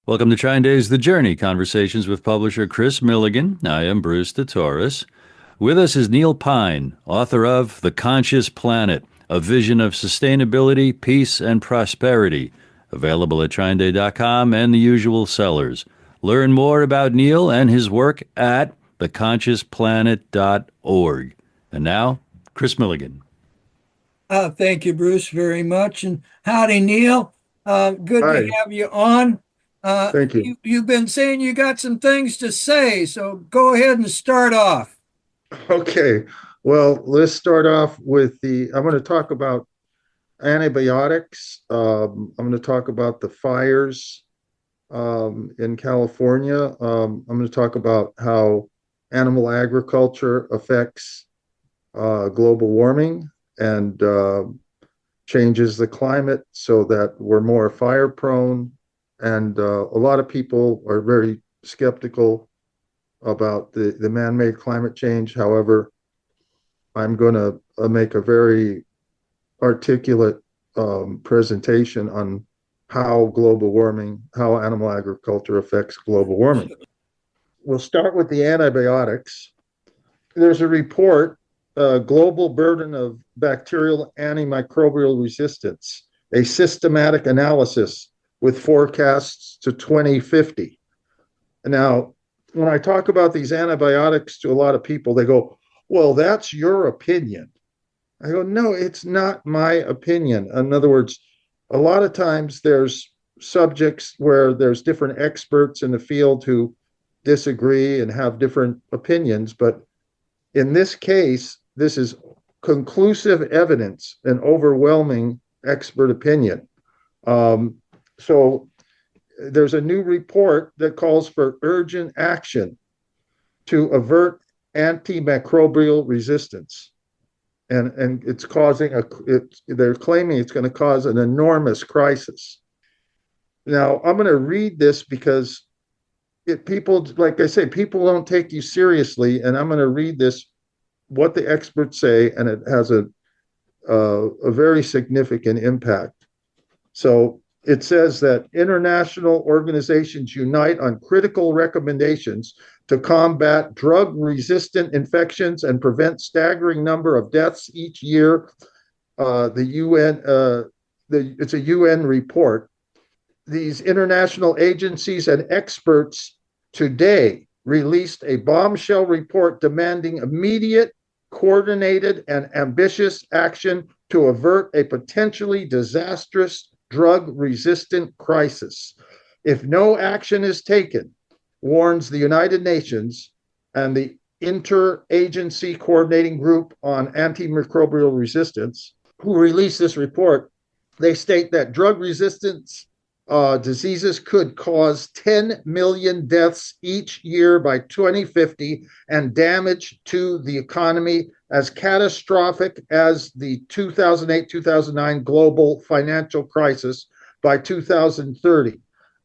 Welcome to TrineDay's The Journey, conversations with publisher Kris Millegan. I am Bruce DeTorres. With us is Neil Pine, author of The Conscious Planet, A Vision of Sustainability, Peace, and Prosperity, available at TrineDay.com and the usual sellers. Learn more about Neil and his work at theconsciousplanet.org. And now, Kris Millegan. Thank you, Bruce, very much. And howdy, Neil. Good to Hi, have you on. thank you. You've been saying you got some things to say, so go ahead and start off. Okay, well, let's start off with I'm going to talk about antibiotics. I'm going to talk about the fires in California. I'm going to talk about how animal agriculture affects global warming and changes the climate so that we're more fire prone. And a lot of people are very skeptical about the man-made climate change. However, I'm going to make a very articulate presentation on how global warming, how animal agriculture affects global warming. We'll start with the antibiotics. There's a report, Global Burden of Bacterial Antimicrobial Resistance, a systematic analysis with forecasts to 2050. Now, when I talk about these antibiotics to a lot of people, they go, well, that's your opinion. I go, no, it's not my opinion. In other words, a lot of times there's subjects where there's different experts in the field who disagree and have different opinions. But in this case, this is conclusive evidence and overwhelming expert opinion. So there's a new report that calls for urgent action to avert antimicrobial resistance. And it's causing they're claiming it's going to cause an enormous crisis. Now, I'm going to read this because people, like I say, people don't take you seriously. And I'm going to read this, what the experts say, and it has a very significant impact. So it says that international organizations unite on critical recommendations to combat drug-resistant infections and prevent staggering number of deaths each year. The UN, it's a UN report. These international agencies and experts today released a bombshell report demanding immediate, coordinated, and ambitious action to avert a potentially disastrous drug-resistant crisis. If no action is taken, warns the United Nations and the Interagency Coordinating Group on Antimicrobial Resistance, who released this report, they state that drug resistance diseases could cause 10 million deaths each year by 2050 and damage to the economy as catastrophic as the 2008-2009 global financial crisis by 2030.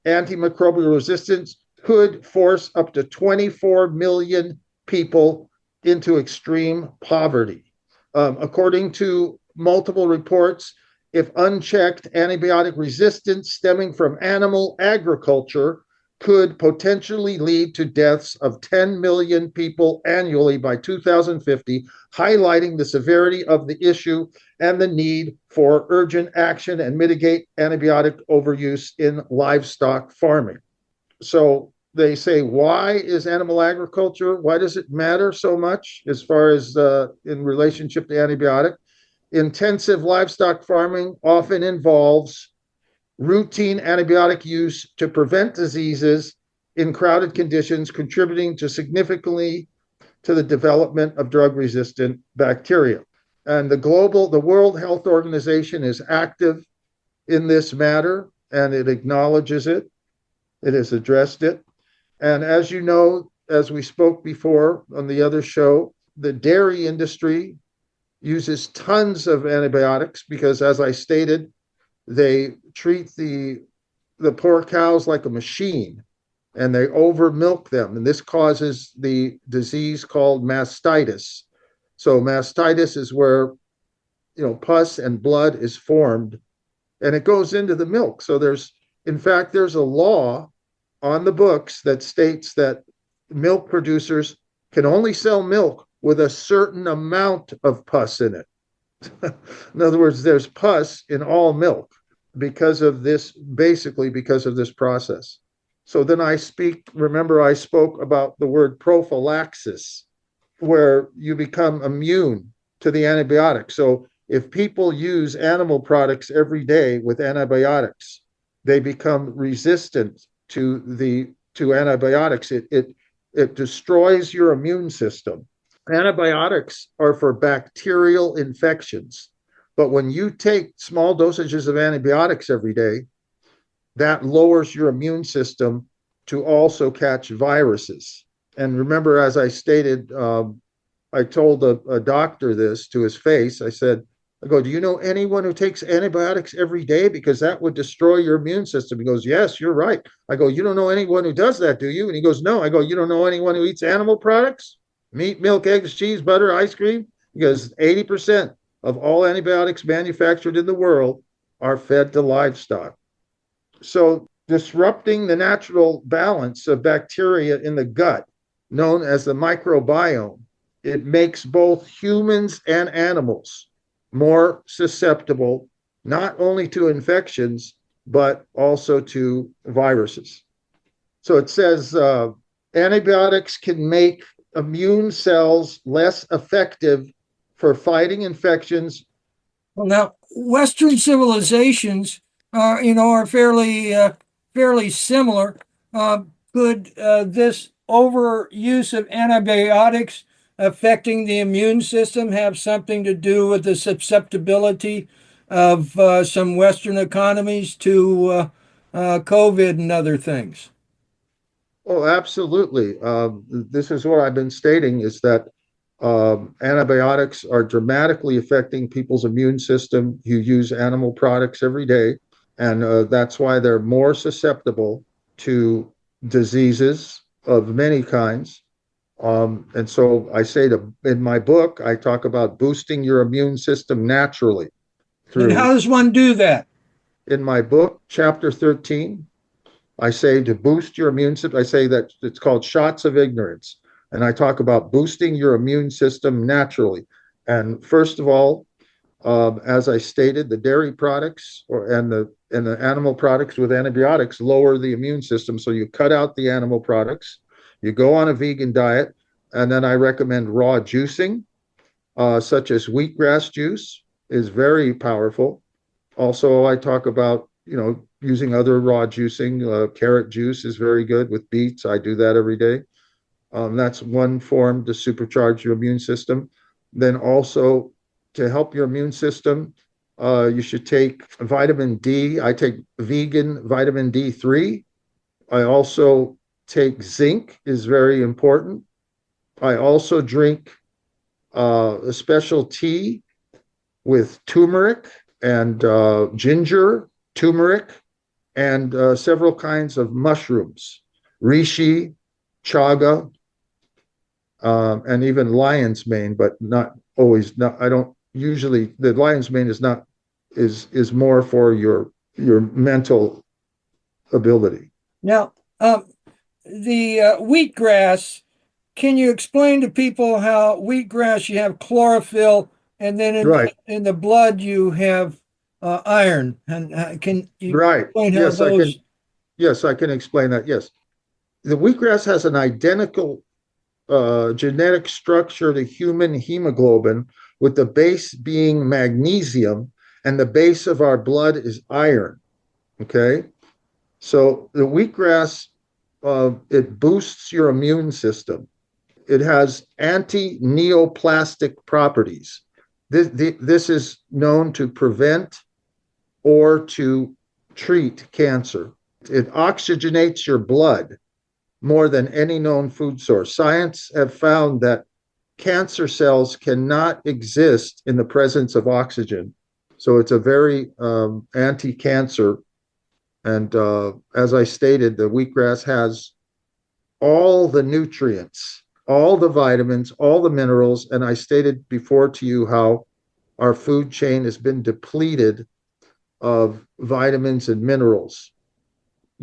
Antimicrobial resistance could force up to 24 million people into extreme poverty. According to multiple reports, if unchecked, antibiotic resistance stemming from animal agriculture could potentially lead to deaths of 10 million people annually by 2050, highlighting the severity of the issue and the need for urgent action and mitigate antibiotic overuse in livestock farming. So they say, why is animal agriculture, why does it matter so much as far as in relationship to antibiotic? Intensive livestock farming often involves routine antibiotic use to prevent diseases in crowded conditions, contributing to significantly to the development of drug-resistant bacteria. And the World Health Organization is active in this matter, and it acknowledges it. It has addressed it. And as you know, as we spoke before on the other show, the dairy industry uses tons of antibiotics because, as I stated, they treat the poor cows like a machine and they over milk them. And this causes the disease called mastitis. So mastitis is where, pus and blood is formed and it goes into the milk. So there's a law on the books that states that milk producers can only sell milk with a certain amount of pus in it. In other words, there's pus in all milk because of this, basically because of this process. So then remember I spoke about the word prophylaxis, where you become immune to the antibiotic. So if people use animal products every day with antibiotics, they become resistant to antibiotics. It destroys your immune system. Antibiotics are for bacterial infections, but when you take small dosages of antibiotics every day, that lowers your immune system to also catch viruses. And remember, as I stated, I told a doctor this to his face. I go, do you know anyone who takes antibiotics every day? Because that would destroy your immune system. He goes, yes, you're right. I go, you don't know anyone who does that, do you? And he goes, no. I go, you don't know anyone who eats animal products? Meat, milk, eggs, cheese, butter, ice cream? Because 80% of all antibiotics manufactured in the world are fed to livestock. So disrupting the natural balance of bacteria in the gut, known as the microbiome, it makes both humans and animals more susceptible, not only to infections, but also to viruses. So it says antibiotics can make immune cells less effective for fighting infections. Well, now, Western civilizations are fairly similar. Could this overuse of antibiotics affecting the immune system have something to do with the susceptibility of some Western economies to COVID and other things? Oh, absolutely. This is what I've been stating, is that antibiotics are dramatically affecting people's immune system who use animal products every day. And that's why they're more susceptible to diseases of many kinds. And so in my book, I talk about boosting your immune system naturally And how does one do that? In my book, chapter 13, I say to boost your immune system, I say that it's called shots of ignorance. And I talk about boosting your immune system naturally. And first of all, as I stated, the dairy products and the animal products with antibiotics lower the immune system. So you cut out the animal products, you go on a vegan diet, and then I recommend raw juicing, such as wheatgrass juice is very powerful. Also, I talk about, using other raw juicing. Carrot juice is very good with beets. I do that every day. That's one form to supercharge your immune system. Then also, to help your immune system, you should take vitamin D. I take vegan vitamin D3. I also take zinc, is very important. I also drink a special tea with turmeric and ginger, turmeric, and several kinds of mushrooms, reishi, chaga, and even lion's mane, but not always. Not, I don't usually. The lion's mane is more for your mental ability. Now, the wheatgrass. Can you explain to people how wheatgrass you have chlorophyll, and then Right. in the blood you have iron? And can you Right. explain how Yes, I those? can. Yes, I can explain that. Yes, the wheatgrass has an identical genetic structure to human hemoglobin, with the base being magnesium, and the base of our blood is iron. Okay, so the wheatgrass, it boosts your immune system. It has anti-neoplastic properties. This is known to prevent or to treat cancer. It oxygenates your blood more than any known food source. Science have found that cancer cells cannot exist in the presence of oxygen. So it's a very anti-cancer. And as I stated, the wheatgrass has all the nutrients, all the vitamins, all the minerals. And I stated before to you how our food chain has been depleted of vitamins and minerals.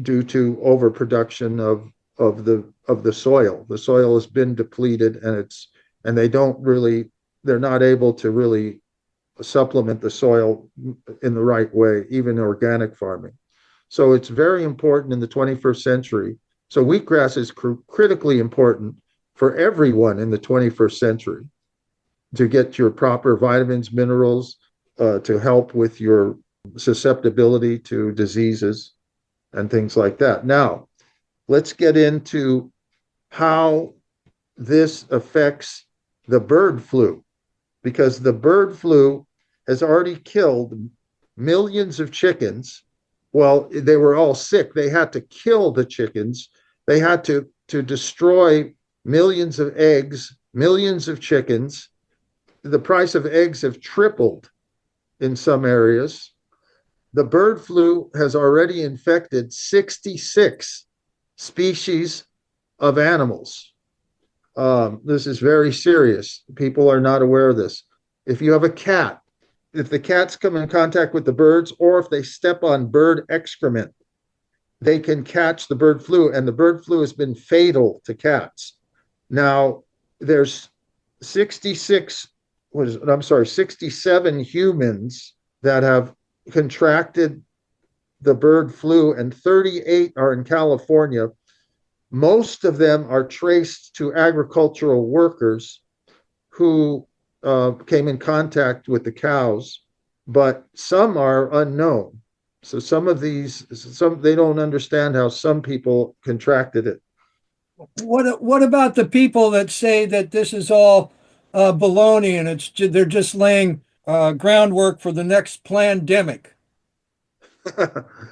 due to overproduction of the soil. The soil has been depleted, and they're not able to really supplement the soil in the right way, even organic farming. So it's very important in the 21st century. So wheatgrass is critically important for everyone in the 21st century to get your proper vitamins, minerals, to help with your susceptibility to diseases and things like that. Now, let's get into how this affects the bird flu, because the bird flu has already killed millions of chickens. Well, they were all sick. They had to kill the chickens. They had to destroy millions of eggs, millions of chickens. The price of eggs have tripled in some areas. The bird flu has already infected 66 species of animals. This is very serious. People are not aware of this. If you have a cat, if the cats come in contact with the birds, or if they step on bird excrement, they can catch the bird flu, and the bird flu has been fatal to cats. Now, there's 67 humans that have contracted the bird flu, and 38 are in California. Most of them are traced to agricultural workers who came in contact with the cows, but some are unknown. So some they don't understand how some people contracted it. What about the people that say that this is all baloney and they're just laying groundwork for the next pandemic?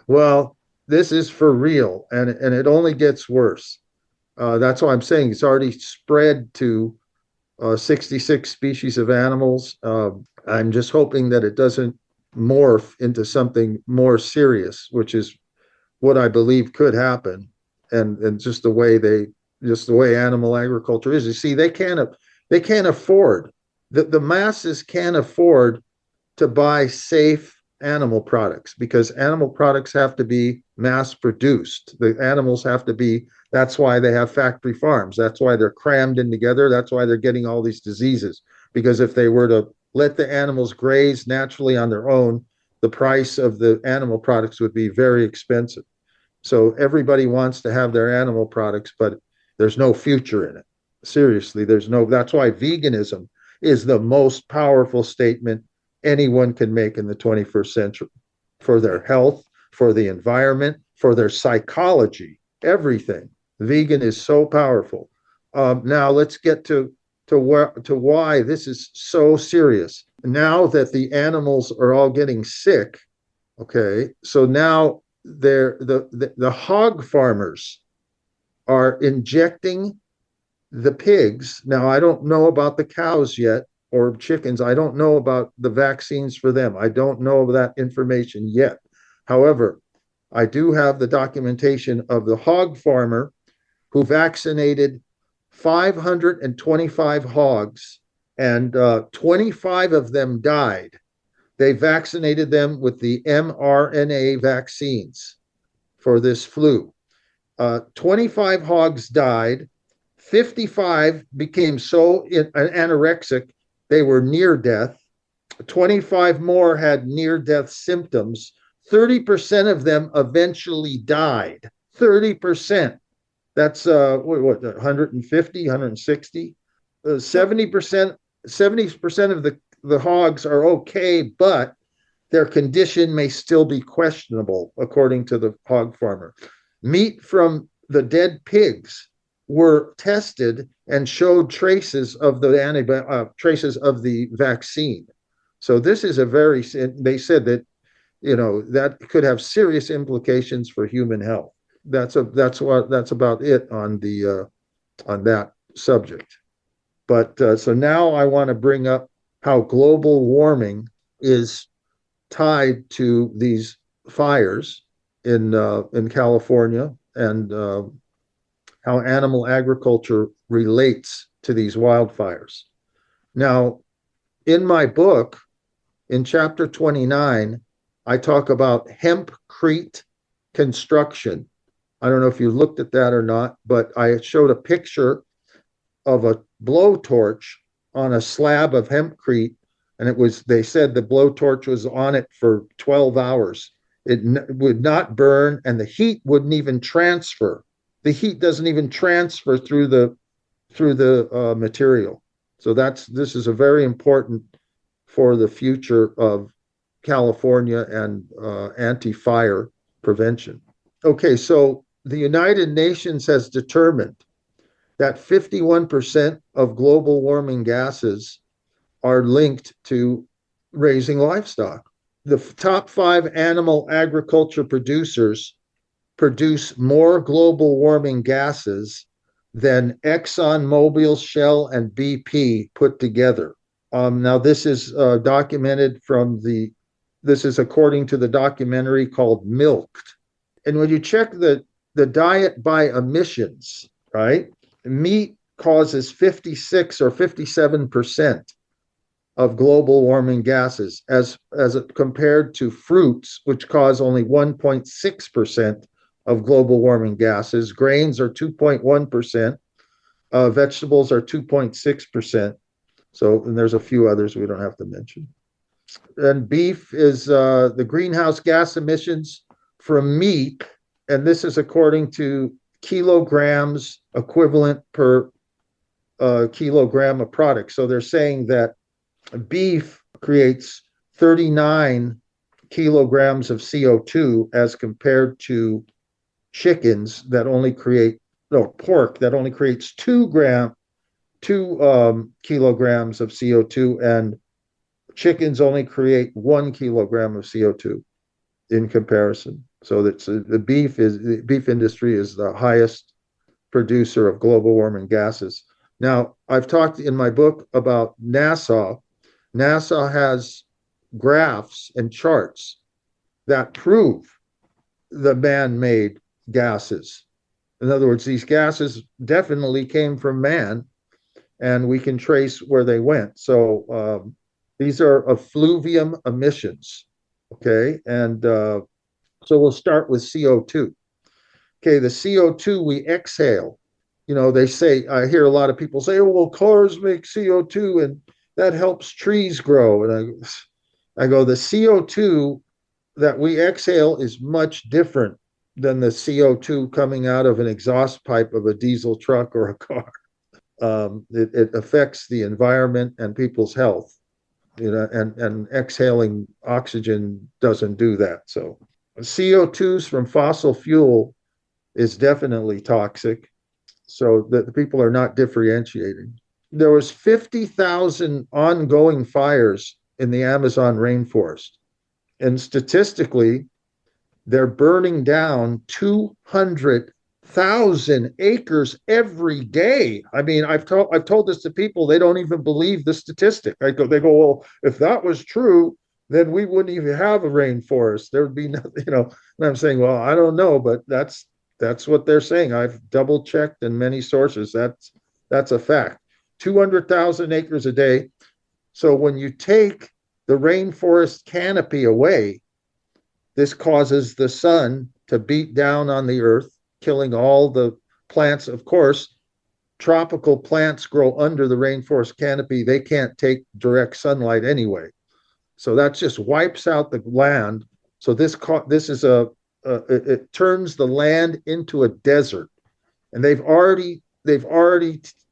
Well, this is for real, and it only gets worse. That's why I'm saying it's already spread to 66 species of animals. I'm just hoping that it doesn't morph into something more serious, which is what I believe could happen. And just the way animal agriculture is. You see, they can't afford, the masses can't afford to buy safe animal products, because animal products have to be mass produced. The animals have to be, that's why they have factory farms. That's why they're crammed in together. That's why they're getting all these diseases. Because if they were to let the animals graze naturally on their own, the price of the animal products would be very expensive. So everybody wants to have their animal products, but there's no future in it. Seriously, that's why veganism is the most powerful statement anyone can make in the 21st century, for their health, for the environment, for their psychology, everything. Vegan is so powerful. Now let's get to why this is so serious. Now that the animals are all getting sick, okay, so now the hog farmers are injecting the pigs. Now, I don't know about the cows yet, or chickens. I don't know about the vaccines for them. I don't know that information yet. However, I do have the documentation of the hog farmer who vaccinated 525 hogs, and 25 of them died. They vaccinated them with the mRNA vaccines for this flu. 25 hogs died. 55 became so anorexic they were near death. 25 more had near death symptoms. 30% of them eventually died. 30%. That's 150, 160. 70% of the hogs are okay, but their condition may still be questionable, according to the hog farmer. Meat from the dead pigs were tested and showed traces of the vaccine. So this is they said that, that could have serious implications for human health. That's about it on that subject. But so now I want to bring up how global warming is tied to these fires in California, and how animal agriculture relates to these wildfires. Now, in my book, in chapter 29, I talk about hempcrete construction. I don't know if you looked at that or not, but I showed a picture of a blowtorch on a slab of hempcrete, and they said the blowtorch was on it for 12 hours. It would not burn, and the heat wouldn't even transfer. The heat doesn't even transfer through the material. So this is a very important for the future of California and anti-fire prevention. Okay, so the United Nations has determined that 51% of global warming gases are linked to raising livestock. The top 5 animal agriculture producers produce more global warming gases than ExxonMobil, Shell, and BP put together. Now, this is documented this is according to the documentary called Milked. And when you check the diet by emissions, right, meat causes 56 or 57% of global warming gases as compared to fruits, which cause only 1.6% of global warming gases. Grains are 2.1%. Vegetables are 2.6%. So, and there's a few others we don't have to mention. And beef is the greenhouse gas emissions from meat, and this is according to kilograms equivalent per kilogram of product. So they're saying that beef creates 39 kilograms of CO2 as compared to chickens that only create, no, pork that only creates 2 kilograms of CO2, and chickens only create 1 kilogram of CO2 in comparison. So that's the beef industry is the highest producer of global warming gases. Now, I've talked in my book about NASA. NASA has graphs and charts that prove the man-made gases. In other words, these gases definitely came from man, and we can trace where they went. So these are effluvium emissions, okay? And so we'll start with CO2. Okay, the CO2 we exhale, they say, I hear a lot of people say, oh, well, cars make CO2 and that helps trees grow. And I go, the CO2 that we exhale is much different than the CO2 coming out of an exhaust pipe of a diesel truck or a car. It affects the environment and people's health, and exhaling oxygen doesn't do that. So CO2s from fossil fuel is definitely toxic. So that the people are not differentiating. There was 50,000 ongoing fires in the Amazon rainforest. And statistically, they're burning down 200,000 acres every day. I mean, I've told this to people, they don't even believe the statistic. They go, well, if that was true, then we wouldn't even have a rainforest. There would be nothing, And I'm saying, well, I don't know, but that's what they're saying. I've double checked in many sources. That's a fact. 200,000 acres a day. So when you take the rainforest canopy away, this causes the sun to beat down on the earth, killing all the plants. Of course, tropical plants grow under the rainforest canopy. They can't take direct sunlight anyway. So that just wipes out the land. So this is it turns the land into a desert. And they've already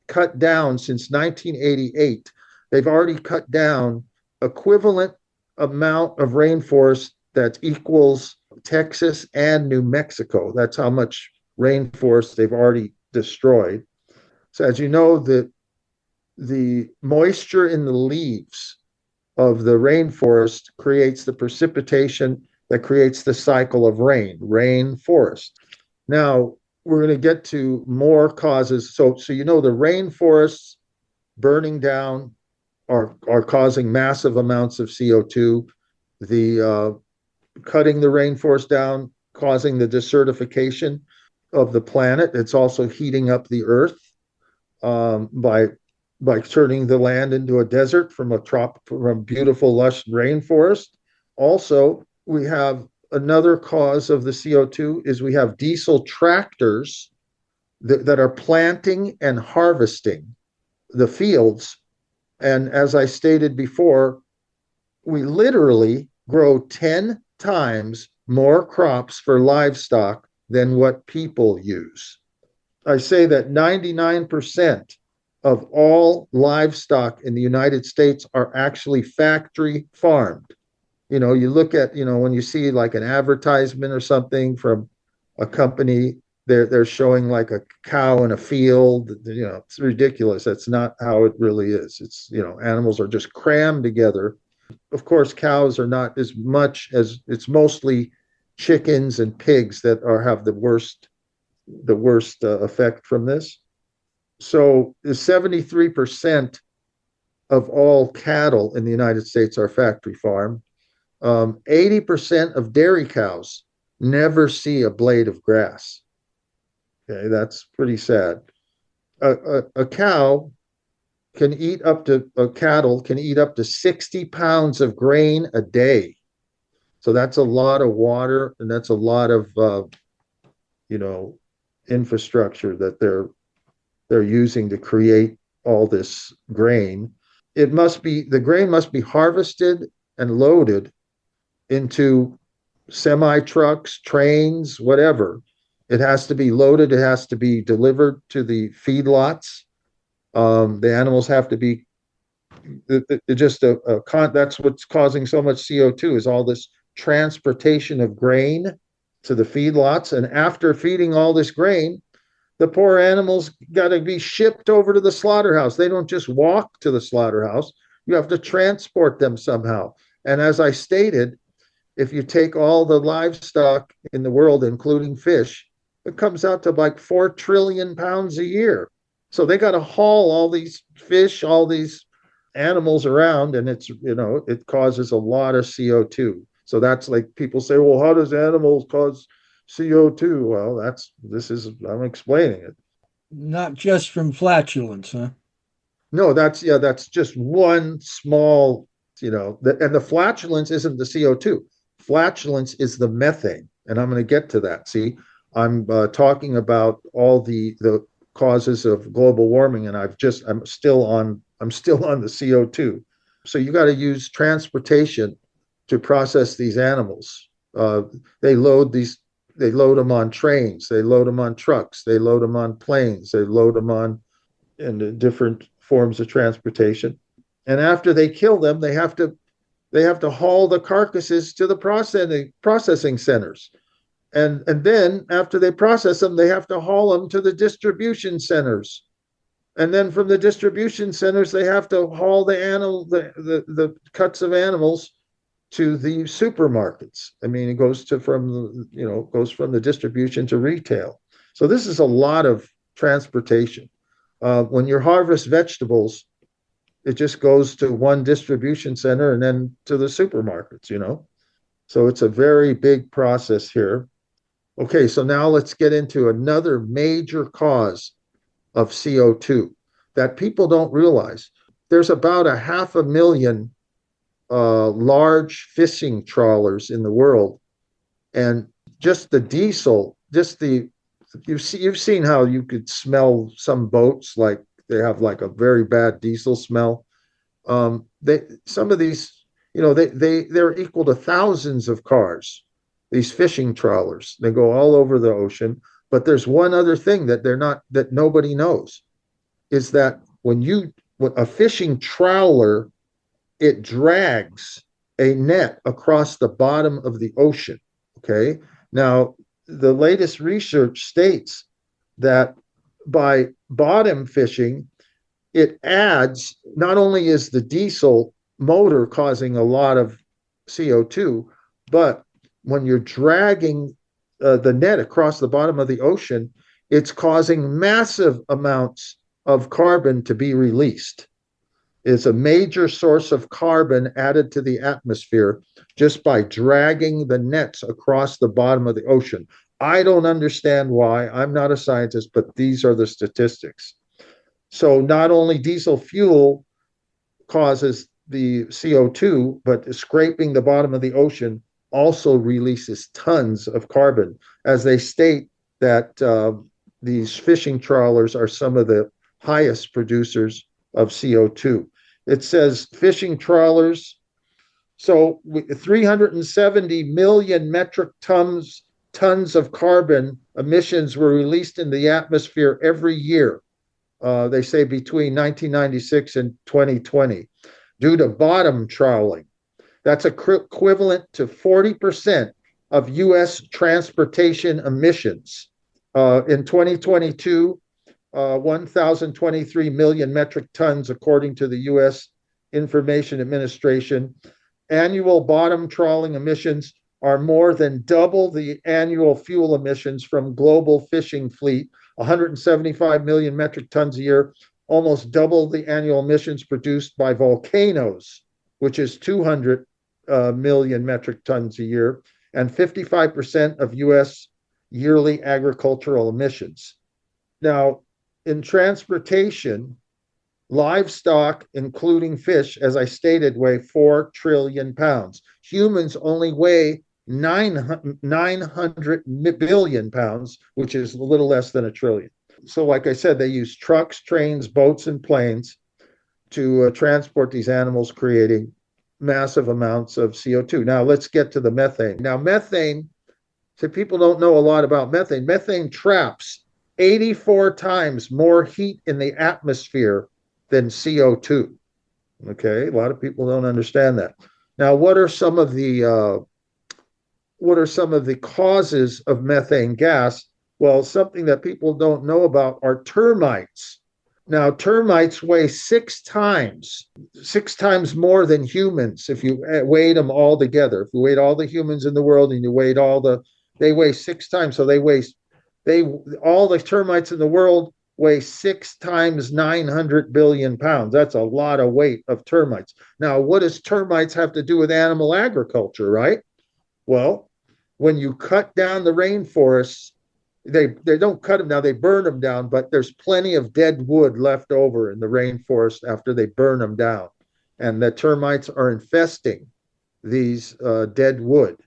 cut down since 1988. They've already cut down equivalent amount of rainforest that equals Texas and New Mexico. That's how much rainforest they've already destroyed. So as you know, the moisture in the leaves of the rainforest creates the precipitation that creates the cycle of rainforest. Now, we're going to get to more causes. So the rainforests burning down are causing massive amounts of CO2. The cutting the rainforest down, causing the desertification of the planet. It's also heating up the earth by turning the land into a desert from a beautiful, lush rainforest. Also, we have another cause of the CO2 is we have diesel tractors that are planting and harvesting the fields. And as I stated before, we literally grow 10 times more crops for livestock than what people use. I say that 99% of all livestock in the United States are actually factory farmed. You look at, when you see like an advertisement or something from a company, they're showing like a cow in a field. It's ridiculous. That's not how it really is. It's, animals are just crammed together. Of course, cows are not as much as, it's mostly chickens and pigs that have the worst effect from this. So 73% of all cattle in the United States are factory farmed. 80% of dairy cows never see a blade of grass. Okay, that's pretty sad. A cattle can eat up to 60 pounds of grain a day. So that's a lot of water, and that's a lot of infrastructure that they're using to create all this grain. The grain must be harvested and loaded into semi trucks, trains, whatever. It has to be loaded. It has to be delivered to the feedlots. The animals have to be that's what's causing so much CO2 is all this transportation of grain to the feedlots. And after feeding all this grain, the poor animals got to be shipped over to the slaughterhouse. They don't just walk to the slaughterhouse. You have to transport them somehow. And as I stated, if you take all the livestock in the world, including fish, it comes out to like 4 trillion pounds a year. So they got to haul all these fish, all these animals around, and it causes a lot of CO2. So that's like people say, well, how does animals cause CO2? Well, I'm explaining it. Not just from flatulence, huh? No, that's just one small, and the flatulence isn't the CO2. Flatulence is the methane. And I'm going to get to that. See, I'm talking about all the causes of global warming, and I'm still on the CO2. So you got to use transportation to process these animals. They load them on trains, they load them on trucks, they load them on planes, they load them on in different forms of transportation. And after they kill them, they have to haul the carcasses to the processing centers. And then after they process them, they have to haul them to the distribution centers. And then from the distribution centers, they have to haul the cuts of animals to the supermarkets. I mean, it goes from the distribution to retail. So this is a lot of transportation. When you harvest vegetables, it just goes to one distribution center and then to the supermarkets, So it's a very big process here. Okay, so now let's get into another major cause of CO2 that people don't realize. There's about 500,000 large fishing trawlers in the world, and just the diesel, you've seen how you could smell some boats, like they have like a very bad diesel smell. Some of these, they're equal to thousands of cars. These fishing trawlers, they go all over the ocean. But there's one other thing that nobody knows, is that when a fishing trawler, it drags a net across the bottom of the ocean. Okay. Now, the latest research states that by bottom fishing, it adds, not only is the diesel motor causing a lot of CO2, but when you're dragging the net across the bottom of the ocean, it's causing massive amounts of carbon to be released. It's a major source of carbon added to the atmosphere just by dragging the nets across the bottom of the ocean. I don't understand why. I'm not a scientist, but these are the statistics. So not only diesel fuel causes the CO2, but scraping the bottom of the ocean also releases tons of carbon, as they state that these fishing trawlers are some of the highest producers of CO2. It says fishing trawlers, so 370 million metric tons of carbon emissions were released in the atmosphere every year. They say between 1996 and 2020, due to bottom trawling. That's equivalent to 40% of U.S. transportation emissions. In 2022, 1,023 million metric tons, according to the U.S. Information Administration. Annual bottom trawling emissions are more than double the annual fuel emissions from global fishing fleet, 175 million metric tons a year, almost double the annual emissions produced by volcanoes, which is 200 million metric tons a year, and 55% of U.S. yearly agricultural emissions. Now, in transportation, livestock, including fish, as I stated, weigh 4 trillion pounds. Humans only weigh 900 billion pounds, which is a little less than a trillion. So, like I said, they use trucks, trains, boats, and planes to transport these animals, creating massive amounts of CO2. Now, let's get to the methane. Now, methane, so people don't know a lot about methane. Methane traps 84 times more heat in the atmosphere than CO2. Okay, a lot of people don't understand that. Now, what are some of the causes of methane gas? Well, something that people don't know about are termites. Now, termites weigh 6 times more than humans if you weighed them all together. If you weighed all the humans in the world and you weighed they weigh 6 times. So all the termites in the world weigh 6 times 900 billion pounds. That's a lot of weight of termites. Now, what does termites have to do with animal agriculture, right? Well, when you cut down the rainforests, they don't cut them down, they burn them down, but there's plenty of dead wood left over in the rainforest after they burn them down. And the termites are infesting these dead wood.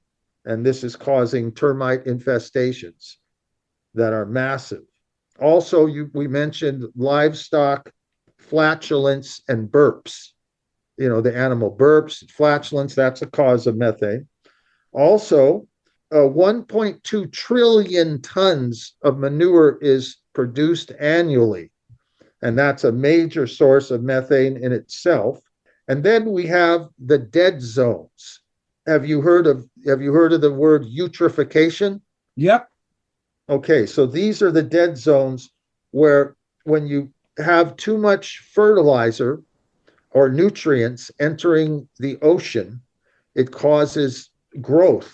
And this is causing termite infestations that are massive. Also, we mentioned livestock flatulence and burps. You know, the animal burps, flatulence, that's a cause of methane. Also, 1.2 trillion tons of manure is produced annually, and that's a major source of methane in itself. And then we have the dead zones. Have you heard of the word eutrophication? Yep. Okay, so these are the dead zones where when you have too much fertilizer or nutrients entering the ocean, it causes growth.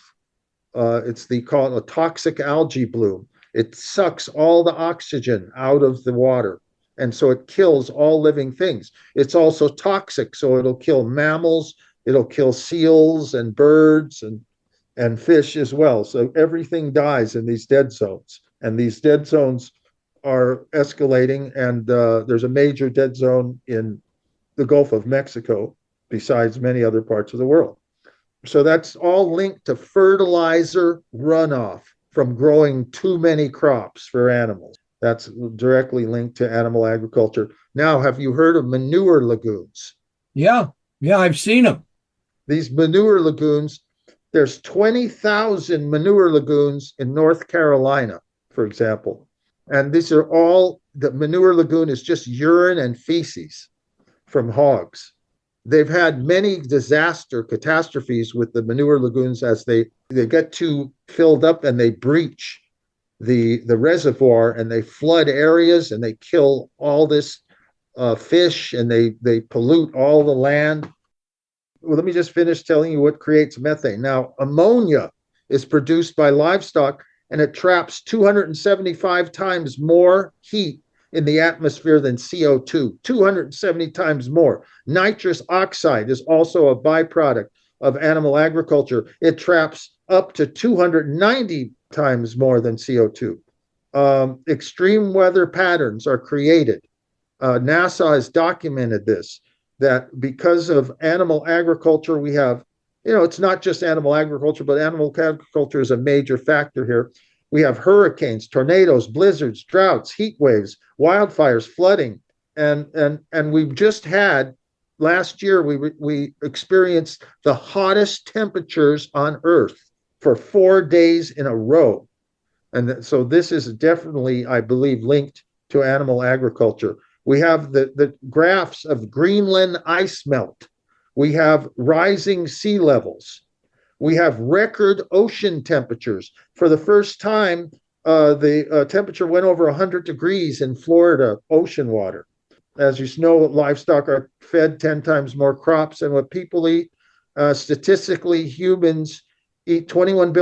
They call it a toxic algae bloom. It sucks all the oxygen out of the water, and so it kills all living things. It's also toxic, so it'll kill mammals, it'll kill seals and birds and fish as well. So everything dies in these dead zones, and these dead zones are escalating, and there's a major dead zone in the Gulf of Mexico, besides many other parts of the world. So that's all linked to fertilizer runoff from growing too many crops for animals. That's directly linked to animal agriculture. Now, have you heard of manure lagoons? Yeah, I've seen them. These manure lagoons, there's 20,000 manure lagoons in North Carolina, for example. And these are the manure lagoon is just urine and feces from hogs. They've had many catastrophes with the manure lagoons as they get too filled up and they breach the reservoir and they flood areas and they kill all this fish and they pollute all the land. Well, let me just finish telling you what creates methane. Now, ammonia is produced by livestock and it traps 275 times more heat in the atmosphere than CO2, 270 times more. Nitrous oxide is also a byproduct of animal agriculture. It traps up to 290 times more than CO2. Extreme weather patterns are created. NASA has documented this, that because of animal agriculture, we have it's not just animal agriculture, but animal agriculture is a major factor here. We have hurricanes, tornadoes, blizzards, droughts, heat waves, wildfires, flooding, and we've just had last year we experienced the hottest temperatures on Earth for 4 days in a row. And so this is definitely, I believe, linked to animal agriculture. We have the graphs of Greenland ice melt. We have rising sea levels. We have record ocean temperatures. For the first time, the temperature went over 100 degrees in Florida ocean water. As you know, livestock are fed 10 times more crops than what people eat. Statistically, humans eat 21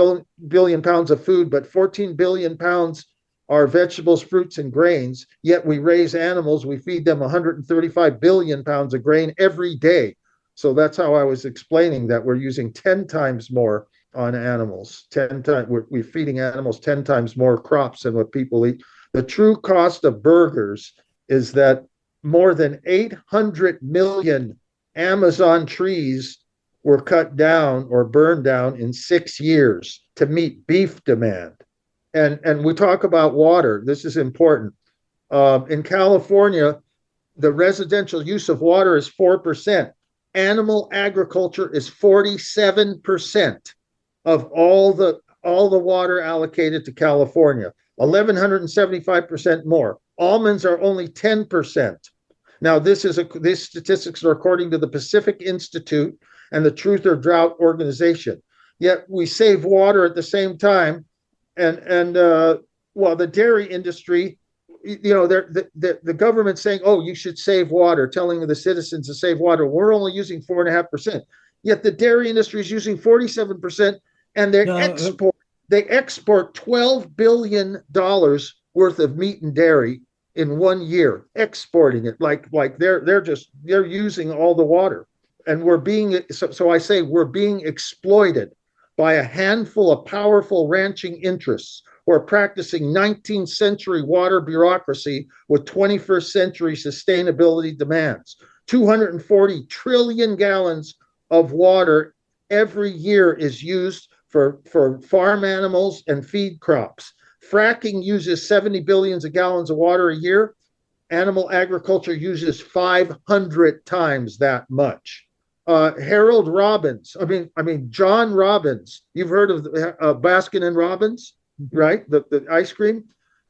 billion pounds of food, but 14 billion pounds are vegetables, fruits, and grains. Yet we raise animals. We feed them 135 billion pounds of grain every day. So that's how I was explaining that we're using 10 times more on animals. 10 times we're feeding animals 10 times more crops than what people eat. The true cost of burgers is that more than 800 million Amazon trees were cut down or burned down in 6 years to meet beef demand. And we talk about water. This is important. In California, the residential use of water is 4%. Animal agriculture is 47% of all the water allocated to California, 1,175% more. Almonds are only 10%. Now, these statistics are according to the Pacific Institute and the Truth or Drought Organization. Yet we save water at the same time, and the dairy industry, the government's saying, oh, you should save water, telling the citizens to save water. We're only using 4.5%. Yet the dairy industry is using 47%, and they export $12 billion worth of meat and dairy in 1 year, exporting it like they're using all the water, and we're being exploited by a handful of powerful ranching interests who are practicing 19th century water bureaucracy with 21st century sustainability demands. 240 trillion gallons of water every year is used for farm animals and feed crops. Fracking uses 70 billions of gallons of water a year. Animal agriculture uses 500 times that much. John Robbins. You've heard of Baskin and Robbins, right? The ice cream.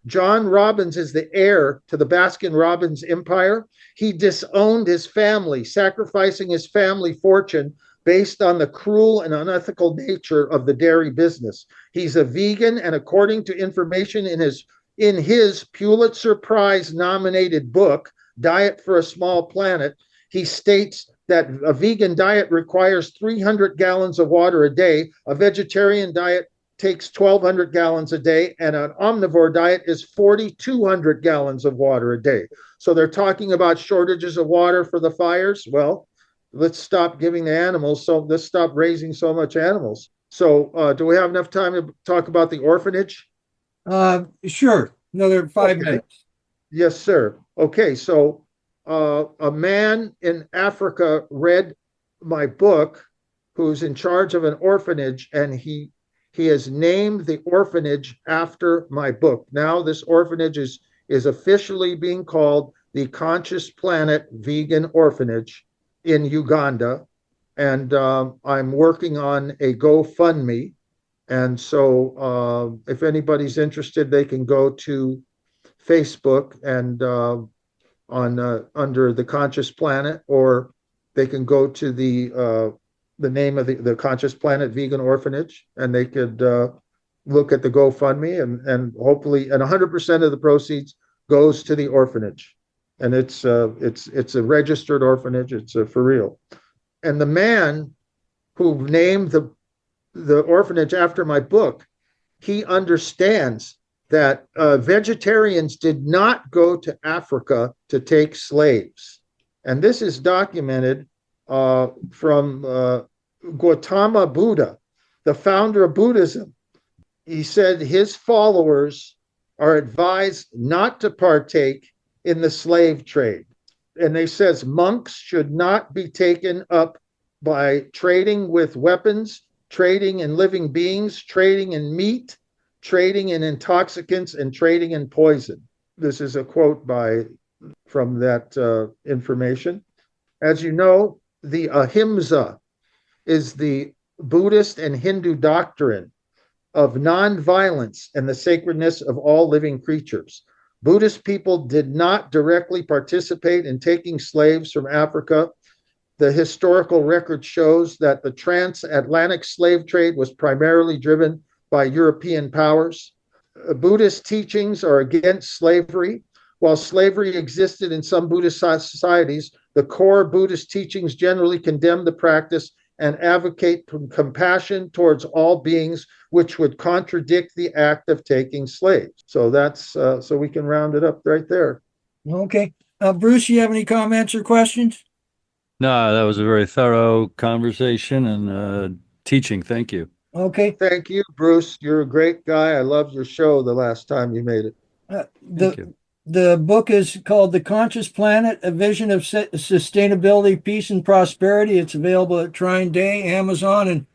John Robbins is the heir to the Baskin Robbins empire. He disowned his family, sacrificing his family fortune based on the cruel and unethical nature of the dairy business. He's a vegan, and according to information in his Pulitzer Prize nominated book, Diet for a Small Planet, he states that a vegan diet requires 300 gallons of water a day. A vegetarian diet takes 1,200 gallons a day, and an omnivore diet is 4,200 gallons of water a day. So they're talking about shortages of water for the fires. Well, let's stop giving the animals. So let's stop raising so much animals. So do we have enough time to talk about the orphanage? Sure. Another 5 minutes. Yes, sir. Okay, so a man in Africa read my book who's in charge of an orphanage, and he has named the orphanage after my book. Now this orphanage is officially being called the Conscious Planet Vegan Orphanage in Uganda. And I'm working on a GoFundMe. And so if anybody's interested, they can go to Facebook and under the Conscious Planet, or they can go to the name of the Conscious Planet Vegan Orphanage, and they could look at the GoFundMe, and hopefully, and 100% of the proceeds goes to the orphanage, and it's a registered orphanage. It's for real. And the man who named the orphanage after my book, he understands that vegetarians did not go to Africa to take slaves. And this is documented from Gautama Buddha, the founder of Buddhism. He said his followers are advised not to partake in the slave trade. And they says monks should not be taken up by trading with weapons, trading in living beings, trading in meat, trading in intoxicants, and trading in poison. This is a quote from that information. As you know, the ahimsa is the Buddhist and Hindu doctrine of nonviolence and the sacredness of all living creatures. Buddhist people did not directly participate in taking slaves from Africa. The historical record shows that the transatlantic slave trade was primarily driven by European powers. Buddhist teachings are against slavery. While slavery existed in some Buddhist societies, the core Buddhist teachings generally condemn the practice and advocate compassion towards all beings, which would contradict the act of taking slaves. So so we can round it up right there. Okay. Bruce, you have any comments or questions? No, that was a very thorough conversation and teaching. Thank you. Okay. Thank you, Bruce. You're a great guy. I loved your show the last time you made it. Thank you. The book is called The Conscious Planet, A Vision of Sustainability, Peace, and Prosperity. It's available at TrineDay, Amazon, and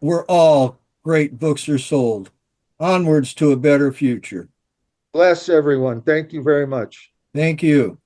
where all great books are sold. Onwards to a better future. Bless everyone. Thank you very much. Thank you.